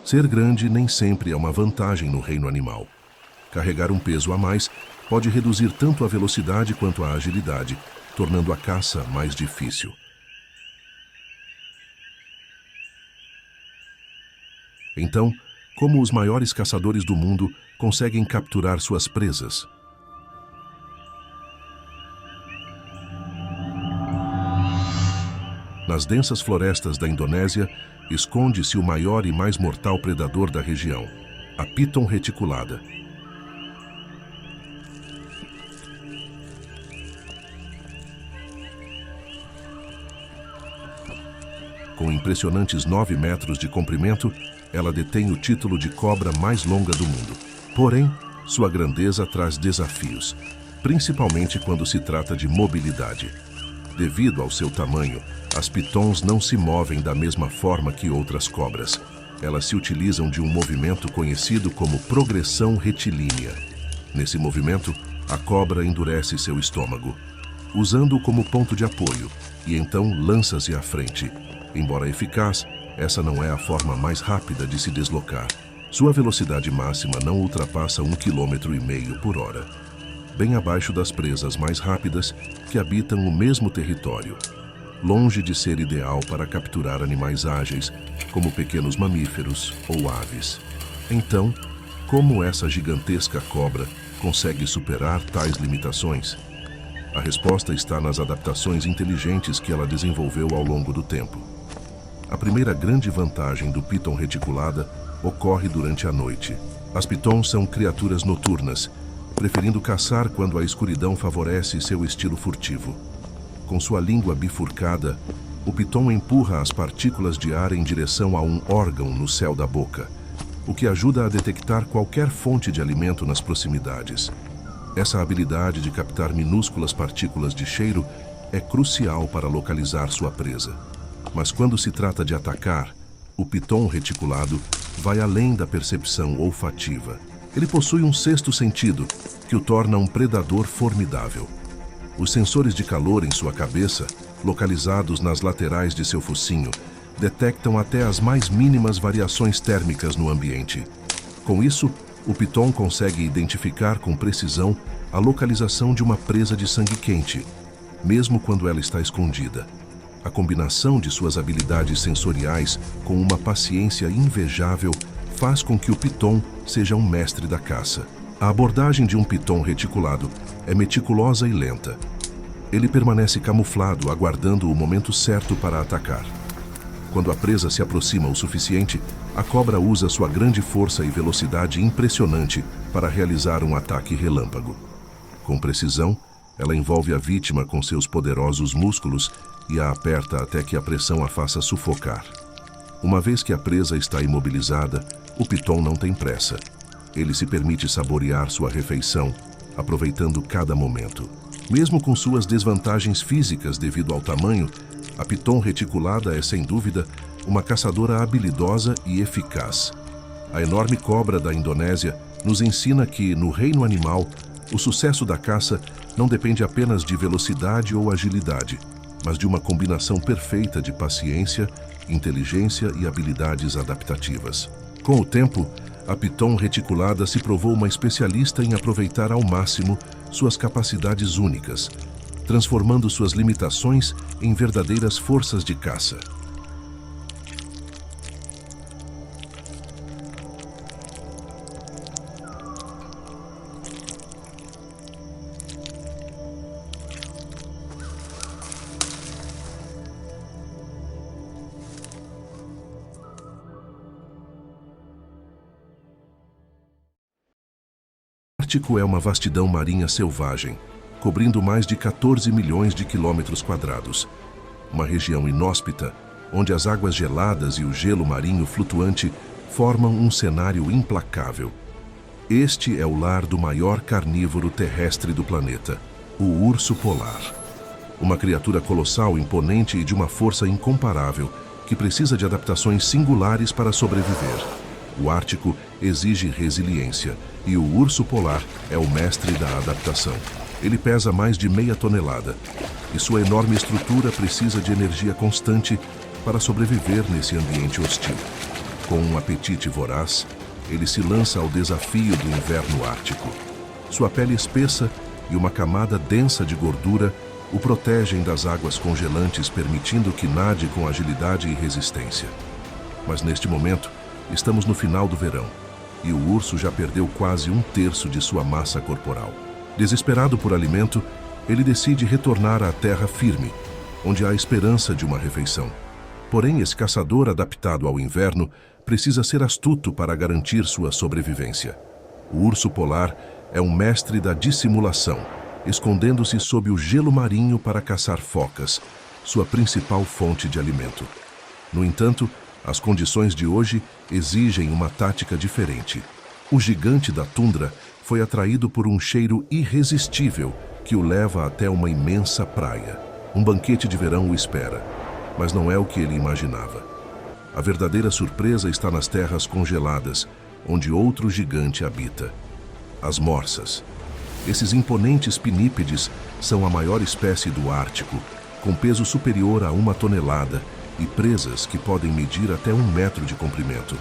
Ser grande nem sempre é uma vantagem no reino animal. Carregar um peso a mais pode reduzir tanto a velocidade quanto a agilidade, tornando a caça mais difícil. Então, como os maiores caçadores do mundo conseguem capturar suas presas? Nas densas florestas da Indonésia, esconde-se o maior e mais mortal predador da região, a piton reticulada. Com impressionantes 9 metros de comprimento, ela detém o título de cobra mais longa do mundo. Porém, sua grandeza traz desafios, principalmente quando se trata de mobilidade. Devido ao seu tamanho, as pitons não se movem da mesma forma que outras cobras. Elas se utilizam de um movimento conhecido como progressão retilínea. Nesse movimento, a cobra endurece seu estômago, usando-o como ponto de apoio, e então lança-se à frente. Embora eficaz, essa não é a forma mais rápida de se deslocar. Sua velocidade máxima não ultrapassa 1,5 km por hora, bem abaixo das presas mais rápidas que habitam o mesmo território, longe de ser ideal para capturar animais ágeis, como pequenos mamíferos ou aves. Então, como essa gigantesca cobra consegue superar tais limitações? A resposta está nas adaptações inteligentes que ela desenvolveu ao longo do tempo. A primeira grande vantagem do piton reticulada ocorre durante a noite. As pitons são criaturas noturnas, preferindo caçar quando a escuridão favorece seu estilo furtivo. Com sua língua bifurcada, o piton empurra as partículas de ar em direção a um órgão no céu da boca, o que ajuda a detectar qualquer fonte de alimento nas proximidades. Essa habilidade de captar minúsculas partículas de cheiro é crucial para localizar sua presa. Mas quando se trata de atacar, o piton reticulado vai além da percepção olfativa. Ele possui um sexto sentido, que o torna um predador formidável. Os sensores de calor em sua cabeça, localizados nas laterais de seu focinho, detectam até as mais mínimas variações térmicas no ambiente. Com isso, o piton consegue identificar com precisão a localização de uma presa de sangue quente, mesmo quando ela está escondida. A combinação de suas habilidades sensoriais com uma paciência invejável faz com que o piton seja um mestre da caça. A abordagem de um piton reticulado é meticulosa e lenta. Ele permanece camuflado, aguardando o momento certo para atacar. Quando a presa se aproxima o suficiente, a cobra usa sua grande força e velocidade impressionante para realizar um ataque relâmpago. Com precisão, ela envolve a vítima com seus poderosos músculos e a aperta até que a pressão a faça sufocar. Uma vez que a presa está imobilizada, o piton não tem pressa. Ele se permite saborear sua refeição, aproveitando cada momento. Mesmo com suas desvantagens físicas devido ao tamanho, a piton reticulada é, sem dúvida, uma caçadora habilidosa e eficaz. A enorme cobra da Indonésia nos ensina que, no reino animal, o sucesso da caça não depende apenas de velocidade ou agilidade, mas de uma combinação perfeita de paciência, inteligência e habilidades adaptativas. Com o tempo, a piton reticulada se provou uma especialista em aproveitar ao máximo suas capacidades únicas, transformando suas limitações em verdadeiras forças de caça. O Ártico é uma vastidão marinha selvagem, cobrindo mais de 14 milhões de quilômetros quadrados. Uma região inóspita, onde as águas geladas e o gelo marinho flutuante formam um cenário implacável. Este é o lar do maior carnívoro terrestre do planeta, o urso polar. Uma criatura colossal, imponente e de uma força incomparável, que precisa de adaptações singulares para sobreviver. O Ártico exige resiliência, e o urso polar é o mestre da adaptação. Ele pesa mais de meia tonelada, e sua enorme estrutura precisa de energia constante para sobreviver nesse ambiente hostil. Com um apetite voraz, ele se lança ao desafio do inverno ártico. Sua pele espessa e uma camada densa de gordura o protegem das águas congelantes, permitindo que nade com agilidade e resistência. Mas neste momento, estamos no final do verão, e o urso já perdeu quase 1/3 de sua massa corporal. Desesperado por alimento, ele decide retornar à terra firme, onde há esperança de uma refeição. Porém, esse caçador adaptado ao inverno precisa ser astuto para garantir sua sobrevivência. O urso polar é um mestre da dissimulação, escondendo-se sob o gelo marinho para caçar focas, sua principal fonte de alimento. No entanto, as condições de hoje exigem uma tática diferente. O gigante da tundra foi atraído por um cheiro irresistível que o leva até uma imensa praia. Um banquete de verão o espera, mas não é o que ele imaginava. A verdadeira surpresa está nas terras congeladas, onde outro gigante habita. As morsas. Esses imponentes pinípedes são a maior espécie do Ártico, com peso superior a 1 tonelada e presas que podem medir até 1 metro de comprimento.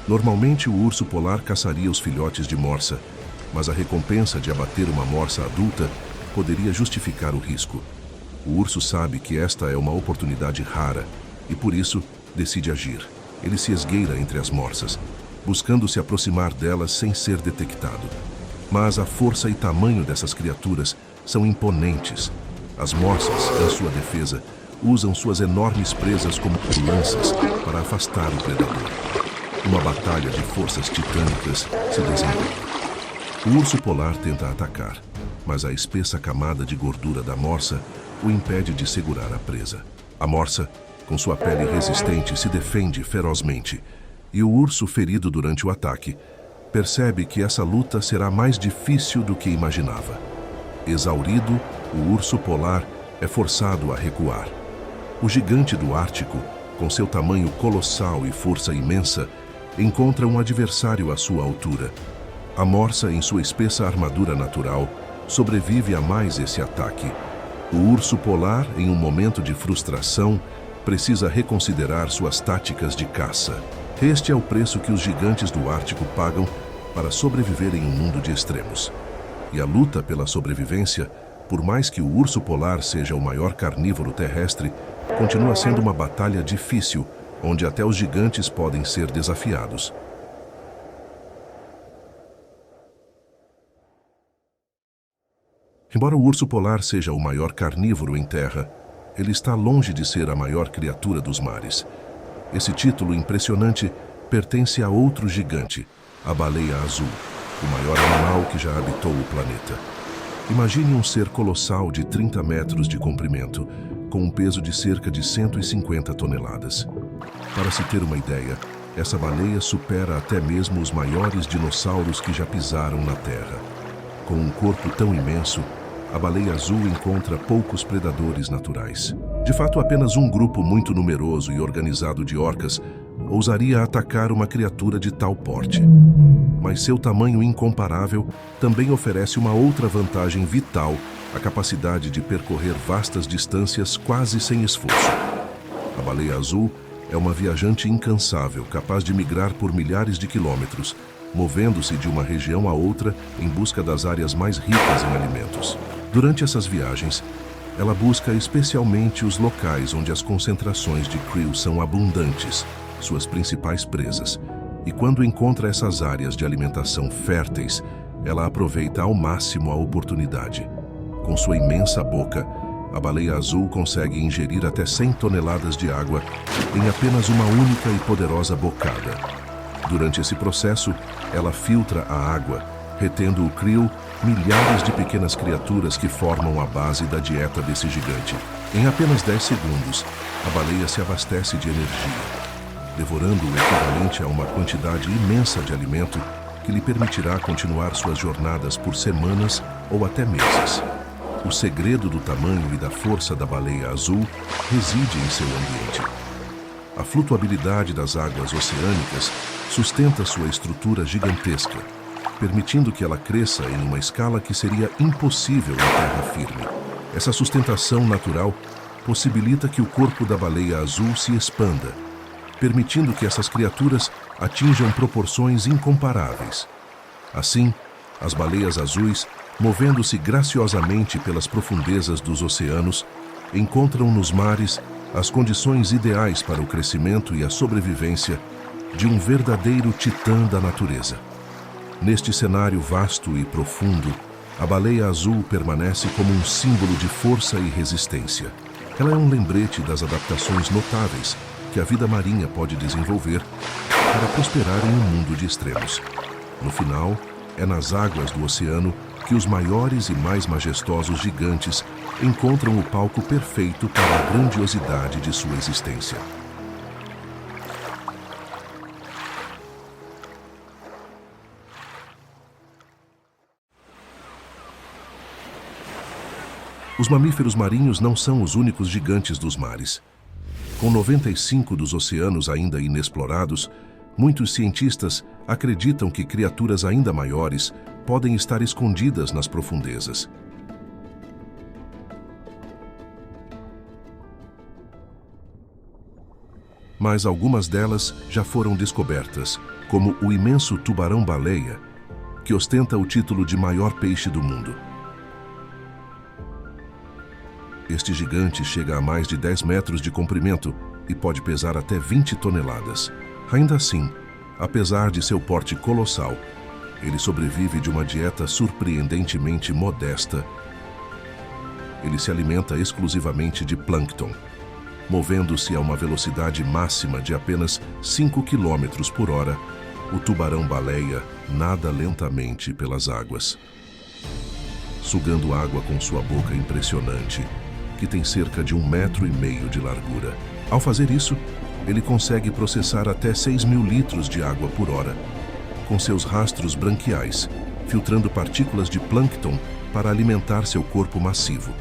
Normalmente, o urso polar caçaria os filhotes de morsa, mas a recompensa de abater uma morsa adulta poderia justificar o risco. O urso sabe que esta é uma oportunidade rara e, por isso, decide agir. Ele se esgueira entre as morsas, buscando se aproximar delas sem ser detectado. Mas a força e tamanho dessas criaturas são imponentes. As morsas, em sua defesa, usam suas enormes presas como lanças para afastar o predador. Uma batalha de forças titânicas se desenvolve. O urso polar tenta atacar, mas a espessa camada de gordura da morsa o impede de segurar a presa. A morsa, com sua pele resistente, se defende ferozmente, e o urso, ferido durante o ataque, percebe que essa luta será mais difícil do que imaginava. Exaurido, o urso polar é forçado a recuar. O gigante do Ártico, com seu tamanho colossal e força imensa, encontra um adversário à sua altura. A morsa, em sua espessa armadura natural, sobrevive a mais esse ataque. O urso polar, em um momento de frustração, precisa reconsiderar suas táticas de caça. Este é o preço que os gigantes do Ártico pagam para sobreviver em um mundo de extremos. E a luta pela sobrevivência, por mais que o urso polar seja o maior carnívoro terrestre, continua sendo uma batalha difícil, onde até os gigantes podem ser desafiados. Embora o urso polar seja o maior carnívoro em terra, ele está longe de ser a maior criatura dos mares. Esse título impressionante pertence a outro gigante, a baleia azul, o maior animal que já habitou o planeta. Imagine um ser colossal de 30 metros de comprimento, com um peso de cerca de 150 toneladas. Para se ter uma ideia, essa baleia supera até mesmo os maiores dinossauros que já pisaram na Terra. Com um corpo tão imenso, a baleia azul encontra poucos predadores naturais. De fato, apenas um grupo muito numeroso e organizado de orcas ousaria atacar uma criatura de tal porte. Mas seu tamanho incomparável também oferece uma outra vantagem vital, a capacidade de percorrer vastas distâncias quase sem esforço. A baleia azul é uma viajante incansável, capaz de migrar por milhares de quilômetros, movendo-se de uma região a outra em busca das áreas mais ricas em alimentos. Durante essas viagens, ela busca especialmente os locais onde as concentrações de krill são abundantes, suas principais presas. E quando encontra essas áreas de alimentação férteis, ela aproveita ao máximo a oportunidade. Com sua imensa boca, a baleia azul consegue ingerir até 100 toneladas de água em apenas uma única e poderosa bocada. Durante esse processo, ela filtra a água, retendo o krill, milhares de pequenas criaturas que formam a base da dieta desse gigante. Em apenas 10 segundos, a baleia se abastece de energia, devorando o equivalente a uma quantidade imensa de alimento que lhe permitirá continuar suas jornadas por semanas ou até meses. O segredo do tamanho e da força da baleia azul reside em seu ambiente. A flutuabilidade das águas oceânicas sustenta sua estrutura gigantesca, permitindo que ela cresça em uma escala que seria impossível em terra firme. Essa sustentação natural possibilita que o corpo da baleia azul se expanda, permitindo que essas criaturas atinjam proporções incomparáveis. Assim, as baleias azuis, movendo-se graciosamente pelas profundezas dos oceanos, encontram nos mares as condições ideais para o crescimento e a sobrevivência de um verdadeiro titã da natureza. Neste cenário vasto e profundo, a baleia azul permanece como um símbolo de força e resistência. Ela é um lembrete das adaptações notáveis que a vida marinha pode desenvolver para prosperar em um mundo de extremos. No final, é nas águas do oceano que os maiores e mais majestosos gigantes encontram o palco perfeito para a grandiosidade de sua existência. Os mamíferos marinhos não são os únicos gigantes dos mares. Com 95 dos oceanos ainda inexplorados, muitos cientistas acreditam que criaturas ainda maiores podem estar escondidas nas profundezas. Mas algumas delas já foram descobertas, como o imenso tubarão-baleia, que ostenta o título de maior peixe do mundo. Este gigante chega a mais de 10 metros de comprimento e pode pesar até 20 toneladas. Ainda assim, apesar de seu porte colossal, ele sobrevive de uma dieta surpreendentemente modesta. Ele se alimenta exclusivamente de plâncton, movendo-se a uma velocidade máxima de apenas 5 km por hora. O tubarão-baleia nada lentamente pelas águas, sugando água com sua boca impressionante, que tem cerca de 1,5 metros de largura. Ao fazer isso, ele consegue processar até 6.000 litros de água por hora, com seus rastros branquiais, filtrando partículas de plâncton para alimentar seu corpo massivo.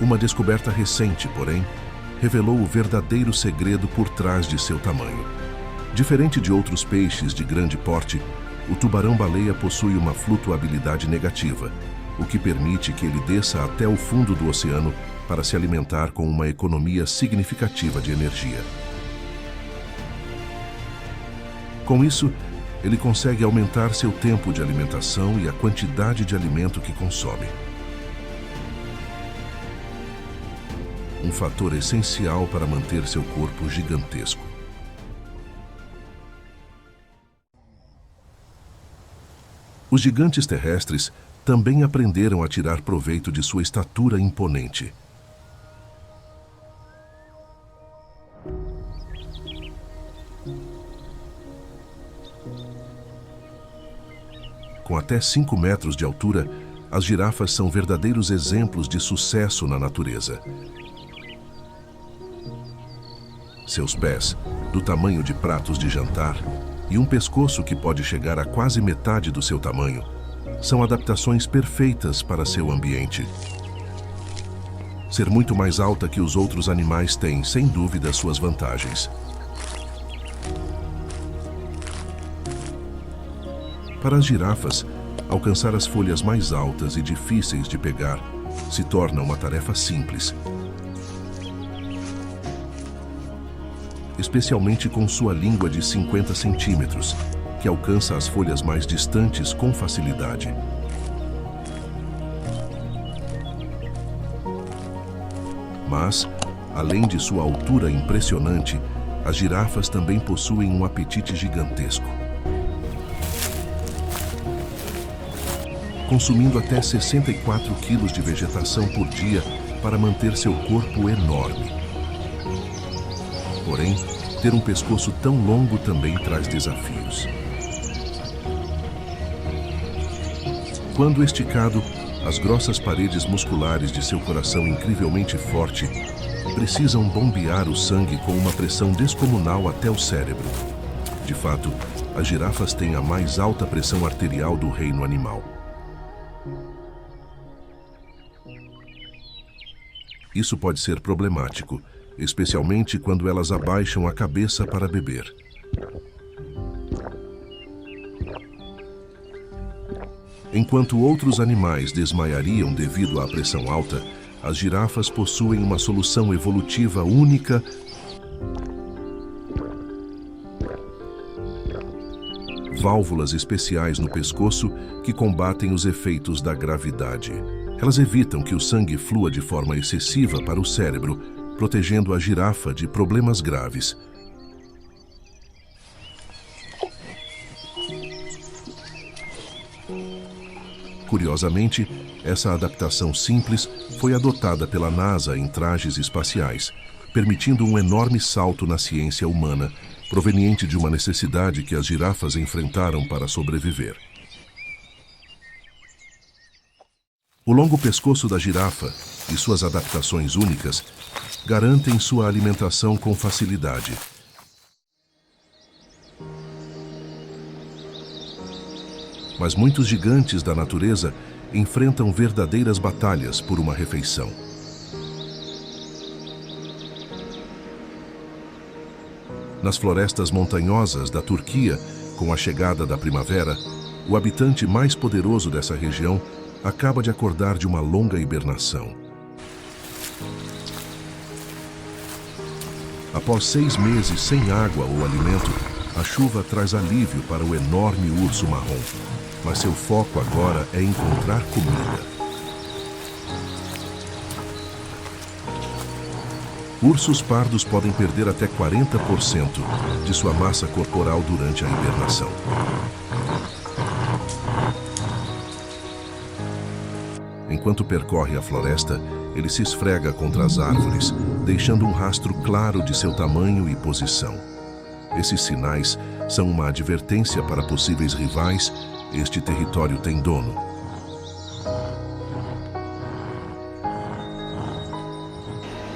Uma descoberta recente, porém, revelou o verdadeiro segredo por trás de seu tamanho. Diferente de outros peixes de grande porte, o tubarão-baleia possui uma flutuabilidade negativa, o que permite que ele desça até o fundo do oceano para se alimentar com uma economia significativa de energia. Com isso, ele consegue aumentar seu tempo de alimentação e a quantidade de alimento que consome. Um fator essencial para manter seu corpo gigantesco. Os gigantes terrestres também aprenderam a tirar proveito de sua estatura imponente. Com até 5 metros de altura, as girafas são verdadeiros exemplos de sucesso na natureza. Seus pés, do tamanho de pratos de jantar, e um pescoço que pode chegar a quase metade do seu tamanho, são adaptações perfeitas para seu ambiente. Ser muito mais alta que os outros animais tem, sem dúvida, suas vantagens. Para as girafas, alcançar as folhas mais altas e difíceis de pegar se torna uma tarefa simples, especialmente com sua língua de 50 centímetros, que alcança as folhas mais distantes com facilidade. Mas, além de sua altura impressionante, as girafas também possuem um apetite gigantesco, consumindo até 64 quilos de vegetação por dia para manter seu corpo enorme. Porém, ter um pescoço tão longo também traz desafios. Quando esticado, as grossas paredes musculares de seu coração incrivelmente forte precisam bombear o sangue com uma pressão descomunal até o cérebro. De fato, as girafas têm a mais alta pressão arterial do reino animal. Isso pode ser problemático, especialmente quando elas abaixam a cabeça para beber. Enquanto outros animais desmaiariam devido à pressão alta, as girafas possuem uma solução evolutiva única válvulas especiais no pescoço que combatem os efeitos da gravidade. Elas evitam que o sangue flua de forma excessiva para o cérebro, protegendo a girafa de problemas graves. Curiosamente, essa adaptação simples foi adotada pela NASA em trajes espaciais, permitindo um enorme salto na ciência humana, proveniente de uma necessidade que as girafas enfrentaram para sobreviver. O longo pescoço da girafa e suas adaptações únicas garantem sua alimentação com facilidade. Mas muitos gigantes da natureza enfrentam verdadeiras batalhas por uma refeição. Nas florestas montanhosas da Turquia, com a chegada da primavera, o habitante mais poderoso dessa região acaba de acordar de uma longa hibernação. Após 6 meses sem água ou alimento, a chuva traz alívio para o enorme urso marrom, mas seu foco agora é encontrar comida. Ursos pardos podem perder até 40% de sua massa corporal durante a hibernação. Enquanto percorre a floresta, ele se esfrega contra as árvores, deixando um rastro claro de seu tamanho e posição. Esses sinais são uma advertência para possíveis rivais. Este território tem dono.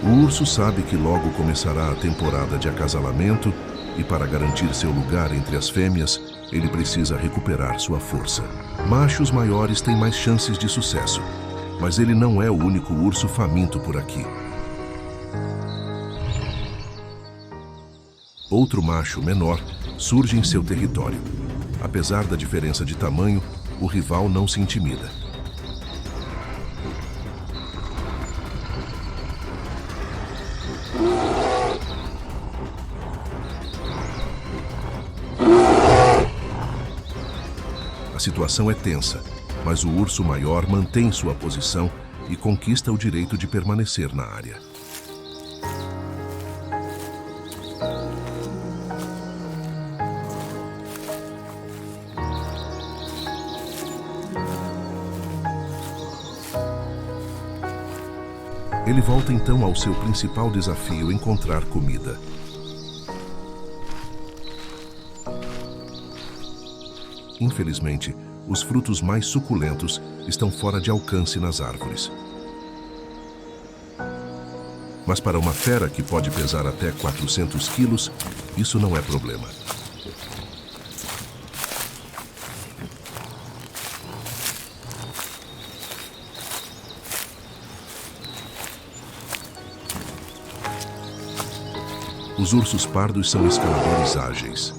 O urso sabe que logo começará a temporada de acasalamento e, para garantir seu lugar entre as fêmeas, ele precisa recuperar sua força. Machos maiores têm mais chances de sucesso, mas ele não é o único urso faminto por aqui. Outro macho menor surge em seu território. Apesar da diferença de tamanho, o rival não se intimida. A situação é tensa, mas o urso maior mantém sua posição e conquista o direito de permanecer na área. Ele volta então ao seu principal desafio: encontrar comida. Infelizmente, os frutos mais suculentos estão fora de alcance nas árvores. Mas para uma fera que pode pesar até 400 quilos, isso não é problema. Os ursos pardos são escaladores ágeis.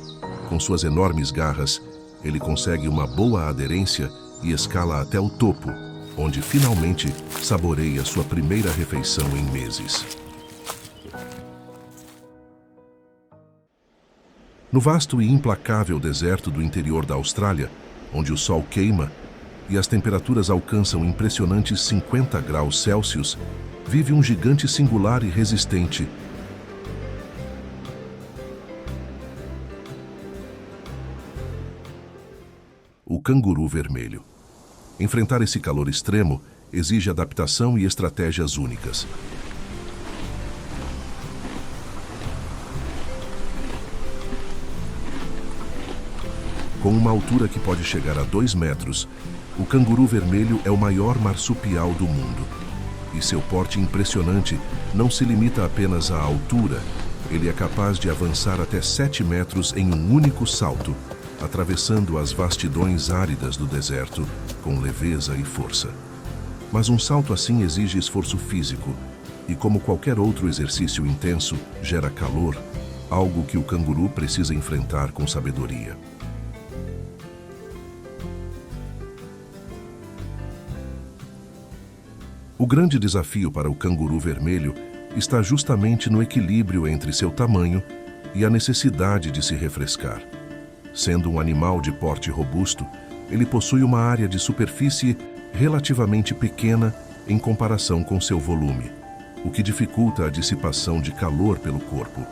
Com suas enormes garras, ele consegue uma boa aderência e escala até o topo, onde finalmente saboreia sua primeira refeição em meses. No vasto e implacável deserto do interior da Austrália, onde o sol queima e as temperaturas alcançam impressionantes 50 graus Celsius, vive um gigante singular e resistente. O canguru vermelho. Enfrentar esse calor extremo exige adaptação e estratégias únicas. Com uma altura que pode chegar a 2 metros, o canguru vermelho é o maior marsupial do mundo. E seu porte impressionante não se limita apenas à altura, ele é capaz de avançar até 7 metros em um único salto, atravessando as vastidões áridas do deserto com leveza e força. Mas um salto assim exige esforço físico e, como qualquer outro exercício intenso, gera calor, algo que o canguru precisa enfrentar com sabedoria. O grande desafio para o canguru vermelho está justamente no equilíbrio entre seu tamanho e a necessidade de se refrescar. Sendo um animal de porte robusto, ele possui uma área de superfície relativamente pequena em comparação com seu volume, o que dificulta a dissipação de calor pelo corpo.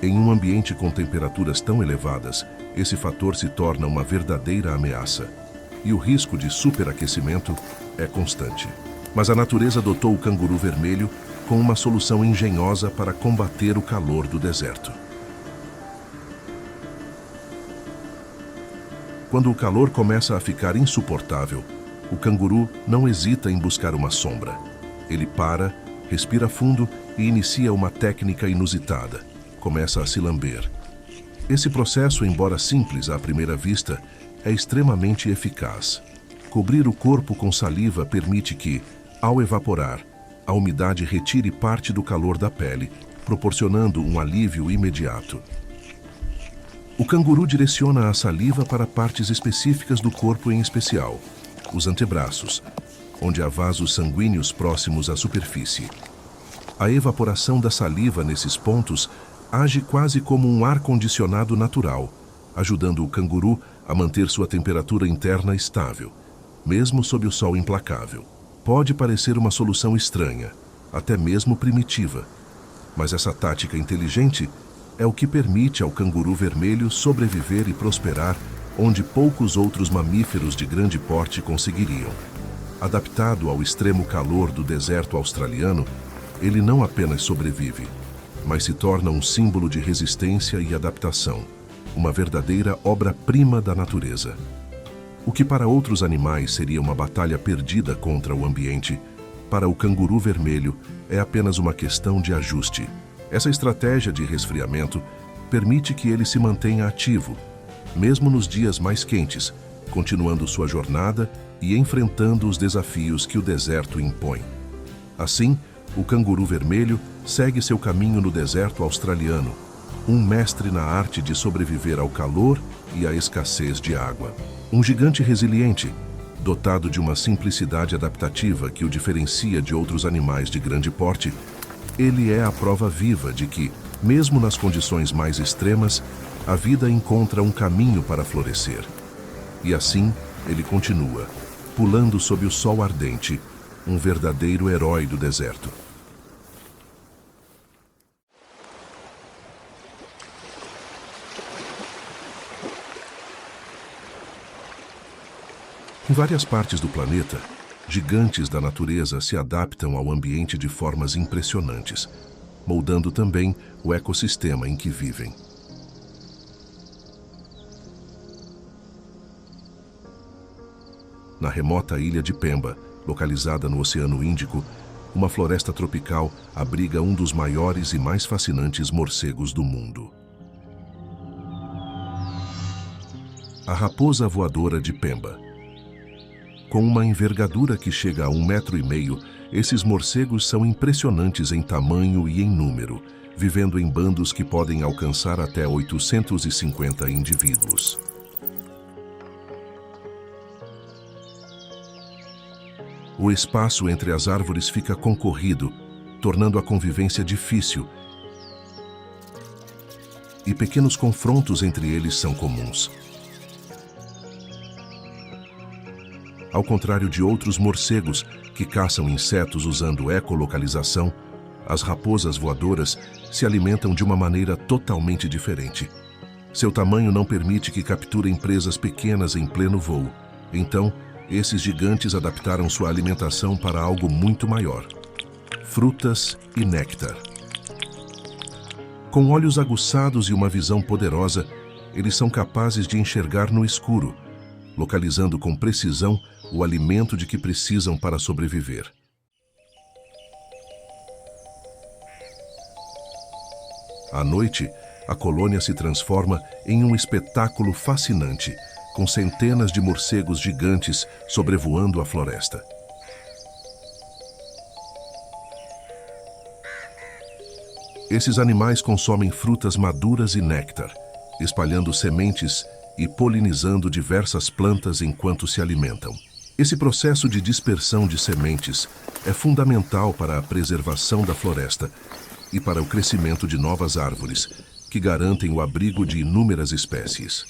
Em um ambiente com temperaturas tão elevadas, esse fator se torna uma verdadeira ameaça, e o risco de superaquecimento é constante. Mas a natureza dotou o canguru vermelho com uma solução engenhosa para combater o calor do deserto. Quando o calor começa a ficar insuportável, o canguru não hesita em buscar uma sombra. Ele para, respira fundo e inicia uma técnica inusitada. Começa a se lamber. Esse processo, embora simples à primeira vista, é extremamente eficaz. Cobrir o corpo com saliva permite que, ao evaporar, a umidade retire parte do calor da pele, proporcionando um alívio imediato. O canguru direciona a saliva para partes específicas do corpo, em especial os antebraços, onde há vasos sanguíneos próximos à superfície. A evaporação da saliva nesses pontos age quase como um ar-condicionado natural, ajudando o canguru a manter sua temperatura interna estável, mesmo sob o sol implacável. Pode parecer uma solução estranha, até mesmo primitiva, mas essa tática inteligente é o que permite ao canguru vermelho sobreviver e prosperar onde poucos outros mamíferos de grande porte conseguiriam. Adaptado ao extremo calor do deserto australiano, ele não apenas sobrevive, mas se torna um símbolo de resistência e adaptação, uma verdadeira obra-prima da natureza. O que para outros animais seria uma batalha perdida contra o ambiente, para o canguru vermelho é apenas uma questão de ajuste. Essa estratégia de resfriamento permite que ele se mantenha ativo, mesmo nos dias mais quentes, continuando sua jornada e enfrentando os desafios que o deserto impõe. Assim, o canguru vermelho segue seu caminho no deserto australiano, um mestre na arte de sobreviver ao calor e à escassez de água. Um gigante resiliente, dotado de uma simplicidade adaptativa que o diferencia de outros animais de grande porte, ele é a prova viva de que, mesmo nas condições mais extremas, a vida encontra um caminho para florescer. E assim, ele continua, pulando sob o sol ardente, um verdadeiro herói do deserto. Em várias partes do planeta, gigantes da natureza se adaptam ao ambiente de formas impressionantes, moldando também o ecossistema em que vivem. Na remota ilha de Pemba, localizada no Oceano Índico, uma floresta tropical abriga um dos maiores e mais fascinantes morcegos do mundo. A raposa voadora de Pemba. Com uma envergadura que chega a 1,5 metros, esses morcegos são impressionantes em tamanho e em número, vivendo em bandos que podem alcançar até 850 indivíduos. O espaço entre as árvores fica concorrido, tornando a convivência difícil, e pequenos confrontos entre eles são comuns. Ao contrário de outros morcegos que caçam insetos usando ecolocalização, as raposas voadoras se alimentam de uma maneira totalmente diferente. Seu tamanho não permite que capturem presas pequenas em pleno voo. Então, esses gigantes adaptaram sua alimentação para algo muito maior: frutas e néctar. Com olhos aguçados e uma visão poderosa, eles são capazes de enxergar no escuro, localizando com precisão o alimento de que precisam para sobreviver. À noite, a colônia se transforma em um espetáculo fascinante, com centenas de morcegos gigantes sobrevoando a floresta. Esses animais consomem frutas maduras e néctar, espalhando sementes e polinizando diversas plantas enquanto se alimentam. Esse processo de dispersão de sementes é fundamental para a preservação da floresta e para o crescimento de novas árvores, que garantem o abrigo de inúmeras espécies.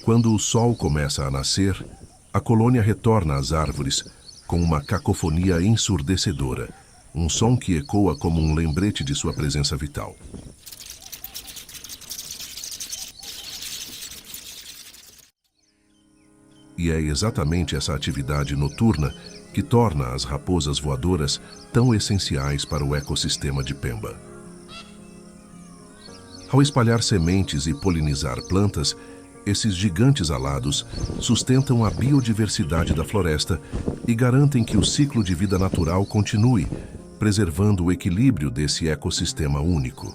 Quando o sol começa a nascer, a colônia retorna às árvores com uma cacofonia ensurdecedora, um som que ecoa como um lembrete de sua presença vital. E é exatamente essa atividade noturna que torna as raposas voadoras tão essenciais para o ecossistema de Pemba. Ao espalhar sementes e polinizar plantas, esses gigantes alados sustentam a biodiversidade da floresta e garantem que o ciclo de vida natural continue, preservando o equilíbrio desse ecossistema único.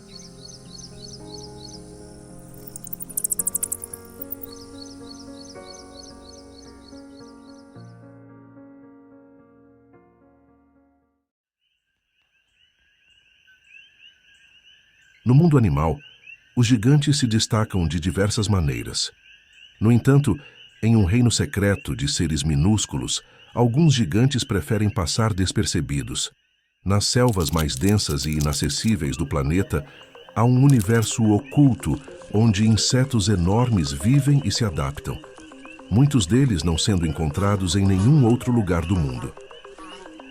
No mundo animal, os gigantes se destacam de diversas maneiras. No entanto, em um reino secreto de seres minúsculos, alguns gigantes preferem passar despercebidos. Nas selvas mais densas e inacessíveis do planeta, há um universo oculto onde insetos enormes vivem e se adaptam, muitos deles não sendo encontrados em nenhum outro lugar do mundo.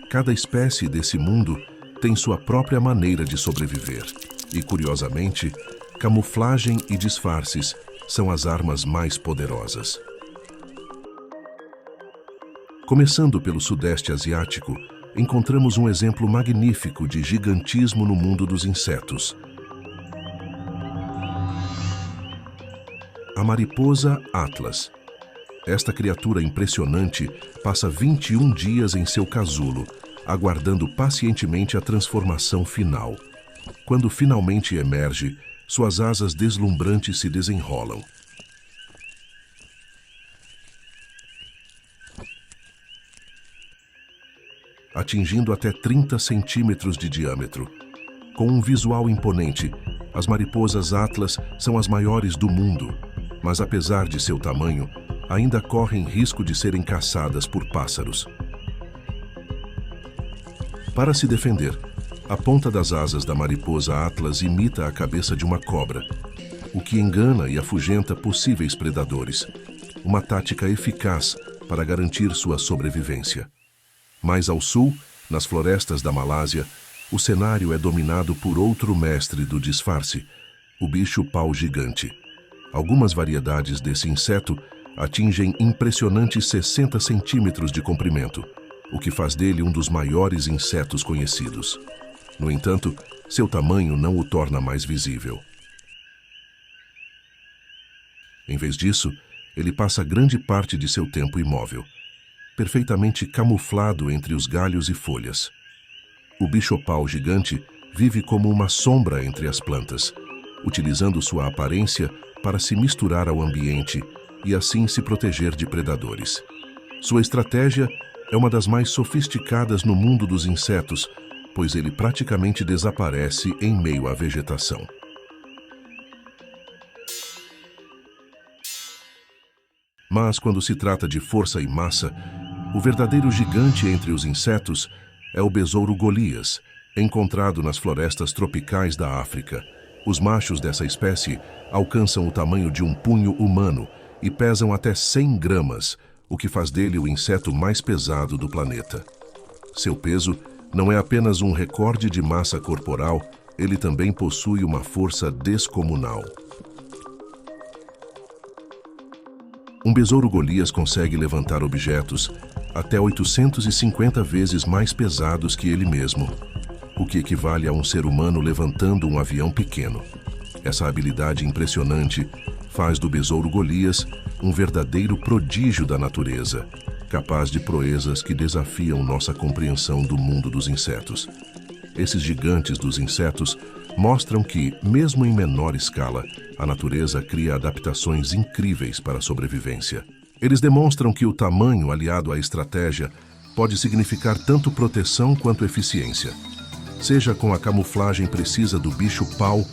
Cada espécie desse mundo tem sua própria maneira de sobreviver. E, curiosamente, camuflagem e disfarces são as armas mais poderosas. Começando pelo Sudeste Asiático, encontramos um exemplo magnífico de gigantismo no mundo dos insetos. A mariposa Atlas. Esta criatura impressionante passa 21 dias em seu casulo, aguardando pacientemente a transformação final. Quando finalmente emerge, suas asas deslumbrantes se desenrolam. Atingindo até 30 centímetros de diâmetro. Com um visual imponente, as mariposas Atlas são as maiores do mundo, mas apesar de seu tamanho, ainda correm risco de serem caçadas por pássaros. Para se defender, a ponta das asas da mariposa Atlas imita a cabeça de uma cobra, o que engana e afugenta possíveis predadores, uma tática eficaz para garantir sua sobrevivência. Mais ao sul, nas florestas da Malásia, o cenário é dominado por outro mestre do disfarce, o bicho-pau gigante. Algumas variedades desse inseto atingem impressionantes 60 centímetros de comprimento, o que faz dele um dos maiores insetos conhecidos. No entanto, seu tamanho não o torna mais visível. Em vez disso, ele passa grande parte de seu tempo imóvel, perfeitamente camuflado entre os galhos e folhas. O bicho-pau gigante vive como uma sombra entre as plantas, utilizando sua aparência para se misturar ao ambiente e assim se proteger de predadores. Sua estratégia é uma das mais sofisticadas no mundo dos insetos, pois ele praticamente desaparece em meio à vegetação. Mas quando se trata de força e massa, o verdadeiro gigante entre os insetos é o besouro Golias, encontrado nas florestas tropicais da África. Os machos dessa espécie alcançam o tamanho de um punho humano e pesam até 100 gramas, o que faz dele o inseto mais pesado do planeta. Seu peso não é apenas um recorde de massa corporal, ele também possui uma força descomunal. Um besouro Golias consegue levantar objetos até 850 vezes mais pesados que ele mesmo, o que equivale a um ser humano levantando um avião pequeno. Essa habilidade impressionante faz do besouro Golias um verdadeiro prodígio da natureza, capaz de proezas que desafiam nossa compreensão do mundo dos insetos. Esses gigantes dos insetos mostram que, mesmo em menor escala, a natureza cria adaptações incríveis para a sobrevivência. Eles demonstram que o tamanho aliado à estratégia pode significar tanto proteção quanto eficiência. Seja com a camuflagem precisa do bicho-pau,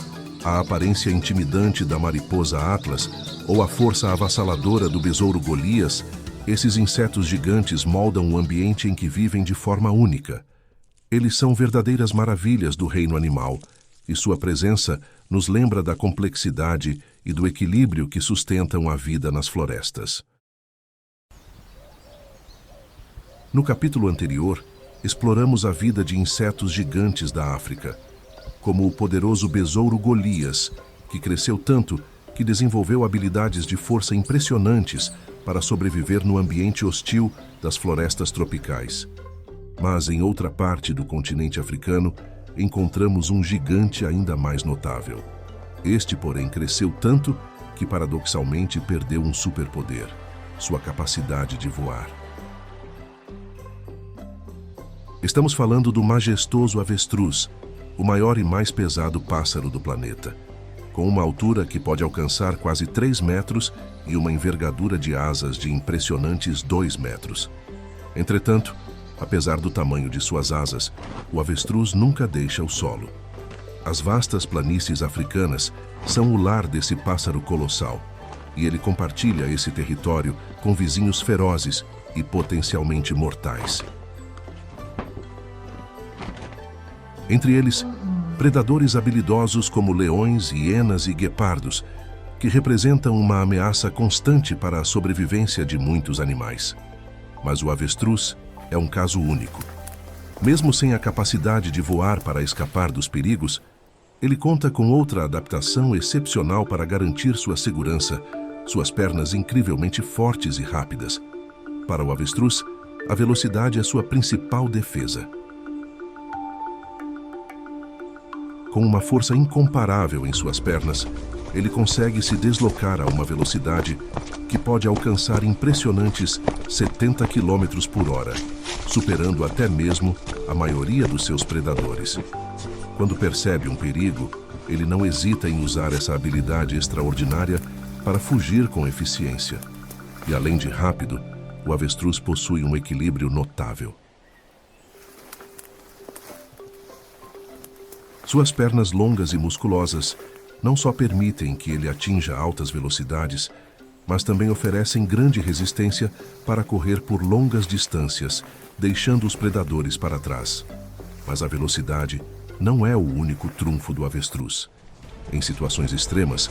a aparência intimidante da mariposa Atlas ou a força avassaladora do besouro Golias, esses insetos gigantes moldam o ambiente em que vivem de forma única. Eles são verdadeiras maravilhas do reino animal e sua presença nos lembra da complexidade e do equilíbrio que sustentam a vida nas florestas. No capítulo anterior, exploramos a vida de insetos gigantes da África, como o poderoso besouro Golias, que cresceu tanto que desenvolveu habilidades de força impressionantes para sobreviver no ambiente hostil das florestas tropicais. Mas em outra parte do continente africano, encontramos um gigante ainda mais notável. Este, porém, cresceu tanto que paradoxalmente perdeu um superpoder, sua capacidade de voar. Estamos falando do majestoso avestruz, o maior e mais pesado pássaro do planeta, com uma altura que pode alcançar quase 3 metros e uma envergadura de asas de impressionantes 2 metros. Entretanto, apesar do tamanho de suas asas, o avestruz nunca deixa o solo. As vastas planícies africanas são o lar desse pássaro colossal, e ele compartilha esse território com vizinhos ferozes e potencialmente mortais. Entre eles, predadores habilidosos como leões, hienas e guepardos, que representam uma ameaça constante para a sobrevivência de muitos animais. Mas o avestruz é um caso único. Mesmo sem a capacidade de voar para escapar dos perigos, ele conta com outra adaptação excepcional para garantir sua segurança, suas pernas incrivelmente fortes e rápidas. Para o avestruz, a velocidade é sua principal defesa. Com uma força incomparável em suas pernas, ele consegue se deslocar a uma velocidade que pode alcançar impressionantes 70 km por hora, superando até mesmo a maioria dos seus predadores. Quando percebe um perigo, ele não hesita em usar essa habilidade extraordinária para fugir com eficiência. E além de rápido, o avestruz possui um equilíbrio notável. Suas pernas longas e musculosas não só permitem que ele atinja altas velocidades, mas também oferecem grande resistência para correr por longas distâncias, deixando os predadores para trás. Mas a velocidade não é o único trunfo do avestruz. Em situações extremas,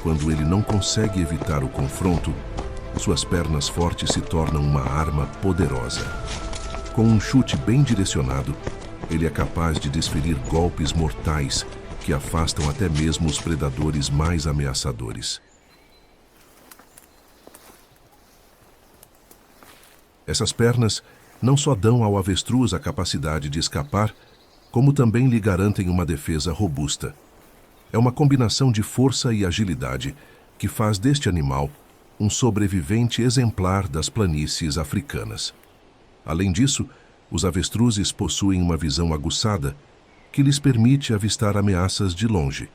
quando ele não consegue evitar o confronto, suas pernas fortes se tornam uma arma poderosa. Com um chute bem direcionado, ele é capaz de desferir golpes mortais que afastam até mesmo os predadores mais ameaçadores. Essas pernas não só dão ao avestruz a capacidade de escapar, como também lhe garantem uma defesa robusta. É uma combinação de força e agilidade que faz deste animal um sobrevivente exemplar das planícies africanas. Além disso, os avestruzes possuem uma visão aguçada que lhes permite avistar ameaças de longe.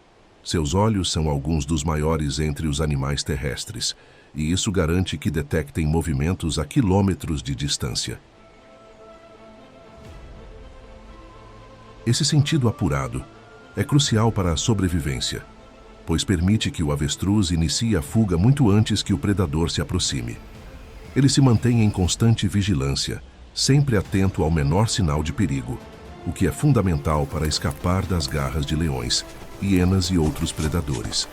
Seus olhos são alguns dos maiores entre os animais terrestres, e isso garante que detectem movimentos a quilômetros de distância. Esse sentido apurado é crucial para a sobrevivência, pois permite que o avestruz inicie a fuga muito antes que o predador se aproxime. Ele se mantém em constante vigilância, sempre atento ao menor sinal de perigo, o que é fundamental para escapar das garras de leões, hienas e outros predadores.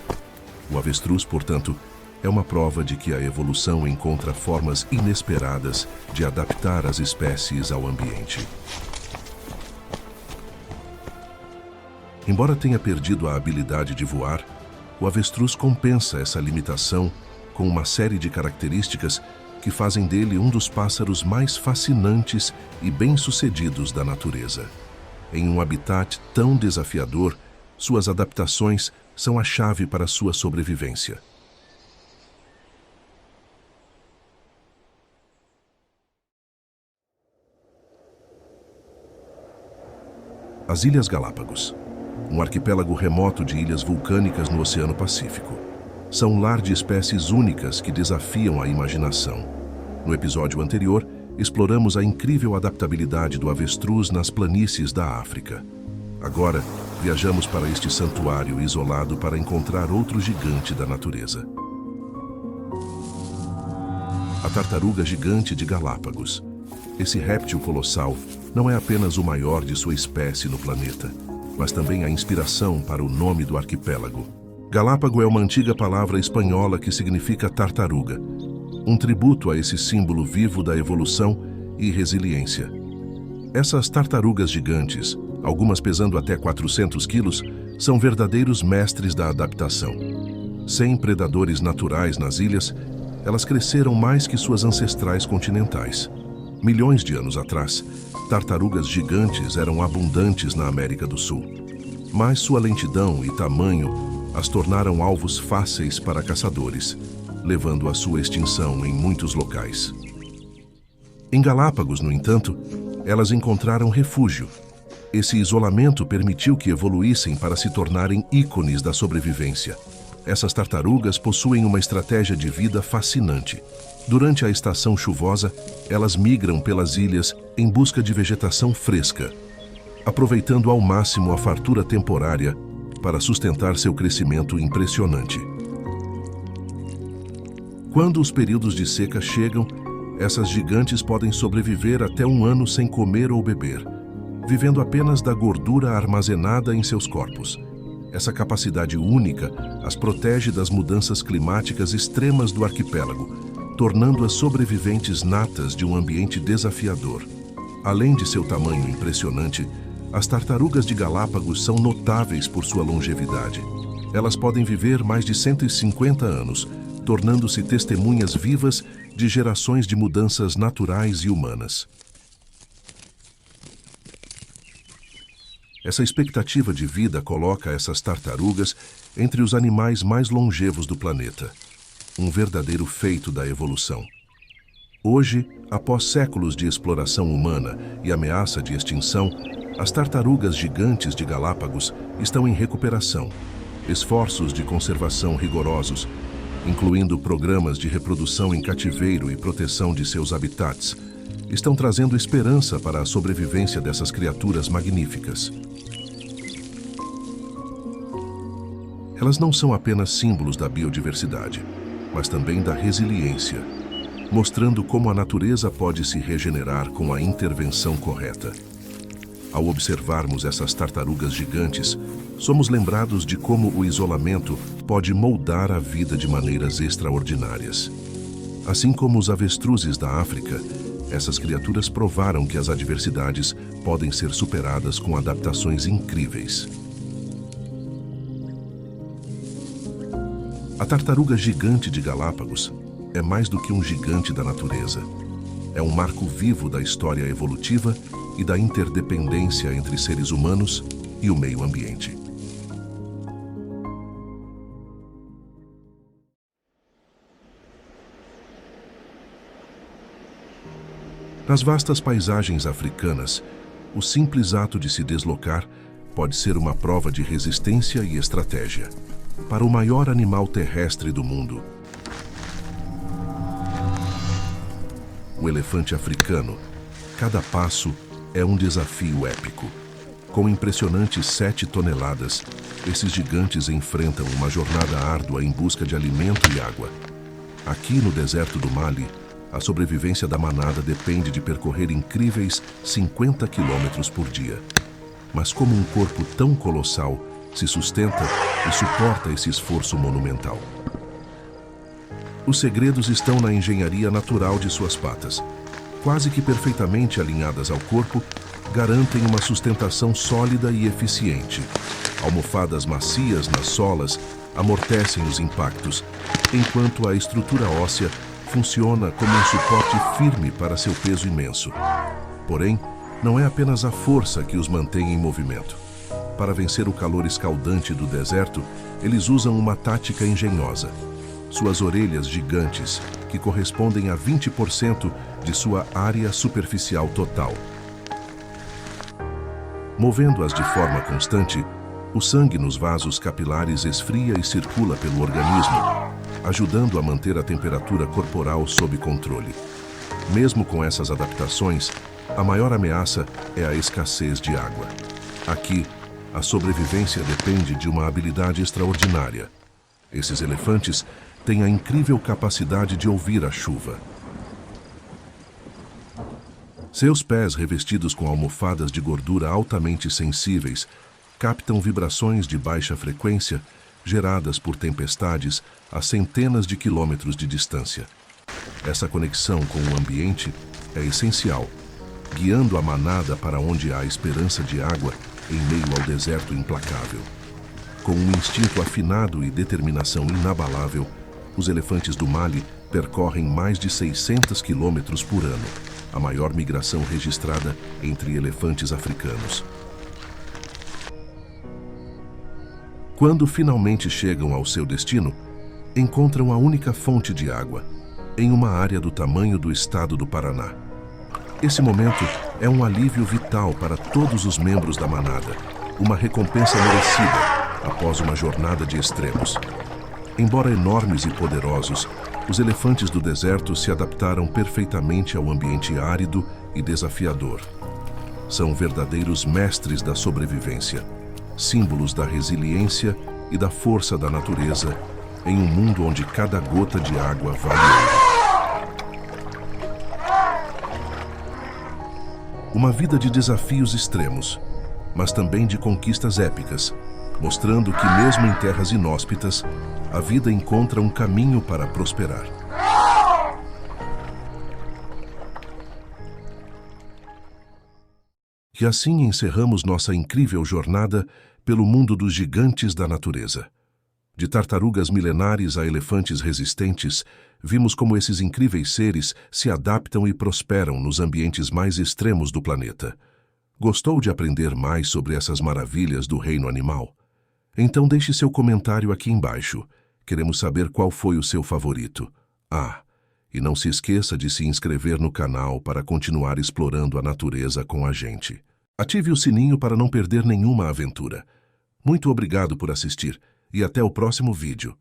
O avestruz, portanto, é uma prova de que a evolução encontra formas inesperadas de adaptar as espécies ao ambiente. Embora tenha perdido a habilidade de voar, o avestruz compensa essa limitação com uma série de características que fazem dele um dos pássaros mais fascinantes e bem-sucedidos da natureza. Em um habitat tão desafiador, suas adaptações são a chave para sua sobrevivência. As Ilhas Galápagos, um arquipélago remoto de ilhas vulcânicas no Oceano Pacífico, são lar de espécies únicas que desafiam a imaginação. No episódio anterior, exploramos a incrível adaptabilidade do avestruz nas planícies da África. Agora, viajamos para este santuário isolado para encontrar outro gigante da natureza. A tartaruga gigante de Galápagos. Esse réptil colossal não é apenas o maior de sua espécie no planeta. mas também a inspiração para o nome do arquipélago. Galápago é uma antiga palavra espanhola que significa tartaruga, um tributo a esse símbolo vivo da evolução e resiliência. Essas tartarugas gigantes, algumas pesando até 400 quilos, são verdadeiros mestres da adaptação. Sem predadores naturais nas ilhas, elas cresceram mais que suas ancestrais continentais. Milhões de anos atrás, tartarugas gigantes eram abundantes na América do Sul. Mas sua lentidão e tamanho as tornaram alvos fáceis para caçadores, levando à sua extinção em muitos locais. Em Galápagos, no entanto, elas encontraram refúgio. Esse isolamento permitiu que evoluíssem para se tornarem ícones da sobrevivência. Essas tartarugas possuem uma estratégia de vida fascinante. Durante a estação chuvosa, elas migram pelas ilhas em busca de vegetação fresca, aproveitando ao máximo a fartura temporária para sustentar seu crescimento impressionante. Quando os períodos de seca chegam, essas gigantes podem sobreviver até 1 ano sem comer ou beber, vivendo apenas da gordura armazenada em seus corpos. Essa capacidade única as protege das mudanças climáticas extremas do arquipélago, tornando-as sobreviventes natas de um ambiente desafiador. Além de seu tamanho impressionante, as tartarugas de Galápagos são notáveis por sua longevidade. Elas podem viver mais de 150 anos, tornando-se testemunhas vivas de gerações de mudanças naturais e humanas. Essa expectativa de vida coloca essas tartarugas entre os animais mais longevos do planeta, um verdadeiro feito da evolução. Hoje, após séculos de exploração humana e ameaça de extinção, as tartarugas gigantes de Galápagos estão em recuperação. Esforços de conservação rigorosos, incluindo programas de reprodução em cativeiro e proteção de seus habitats, estão trazendo esperança para a sobrevivência dessas criaturas magníficas. Elas não são apenas símbolos da biodiversidade, mas também da resiliência, mostrando como a natureza pode se regenerar com a intervenção correta. Ao observarmos essas tartarugas gigantes, somos lembrados de como o isolamento pode moldar a vida de maneiras extraordinárias. Assim como os avestruzes da África, essas criaturas provaram que as adversidades podem ser superadas com adaptações incríveis. A tartaruga gigante de Galápagos é mais do que um gigante da natureza. É um marco vivo da história evolutiva e da interdependência entre seres humanos e o meio ambiente. Nas vastas paisagens africanas, o simples ato de se deslocar pode ser uma prova de resistência e estratégia. Para o maior animal terrestre do mundo, o elefante africano, cada passo é um desafio épico. Com impressionantes 7 toneladas, esses gigantes enfrentam uma jornada árdua em busca de alimento e água. Aqui no deserto do Mali, a sobrevivência da manada depende de percorrer incríveis 50 quilômetros por dia. Mas como um corpo tão colossal se sustenta e suporta esse esforço monumental? Os segredos estão na engenharia natural de suas patas. Quase que perfeitamente alinhadas ao corpo, garantem uma sustentação sólida e eficiente. Almofadas macias nas solas amortecem os impactos, enquanto a estrutura óssea funciona como um suporte firme para seu peso imenso. Porém, não é apenas a força que os mantém em movimento. Para vencer o calor escaldante do deserto, eles usam uma tática engenhosa. Suas orelhas gigantes, que correspondem a 20% de sua área superficial total. Movendo-as de forma constante, o sangue nos vasos capilares esfria e circula pelo organismo, ajudando a manter a temperatura corporal sob controle. Mesmo com essas adaptações, a maior ameaça é a escassez de água. Aqui, a sobrevivência depende de uma habilidade extraordinária. Esses elefantes têm a incrível capacidade de ouvir a chuva. Seus pés, revestidos com almofadas de gordura altamente sensíveis, captam vibrações de baixa frequência geradas por tempestades a centenas de quilômetros de distância. Essa conexão com o ambiente é essencial, guiando a manada para onde há esperança de água em meio ao deserto implacável. Com um instinto afinado e determinação inabalável, os elefantes do Mali percorrem mais de 600 quilômetros por ano, a maior migração registrada entre elefantes africanos. Quando finalmente chegam ao seu destino, encontram a única fonte de água, em uma área do tamanho do estado do Paraná. Esse momento é um alívio vital para todos os membros da manada, uma recompensa merecida após uma jornada de extremos. Embora enormes e poderosos, os elefantes do deserto se adaptaram perfeitamente ao ambiente árido e desafiador. São verdadeiros mestres da sobrevivência, símbolos da resiliência e da força da natureza em um mundo onde cada gota de água vale ouro. Uma vida de desafios extremos, mas também de conquistas épicas, mostrando que mesmo em terras inóspitas, a vida encontra um caminho para prosperar. E assim encerramos nossa incrível jornada pelo mundo dos gigantes da natureza. De tartarugas milenares a elefantes resistentes, vimos como esses incríveis seres se adaptam e prosperam nos ambientes mais extremos do planeta. Gostou de aprender mais sobre essas maravilhas do reino animal? Então deixe seu comentário aqui embaixo. Queremos saber qual foi o seu favorito. E não se esqueça de se inscrever no canal para continuar explorando a natureza com a gente. Ative o sininho para não perder nenhuma aventura. Muito obrigado por assistir e até o próximo vídeo.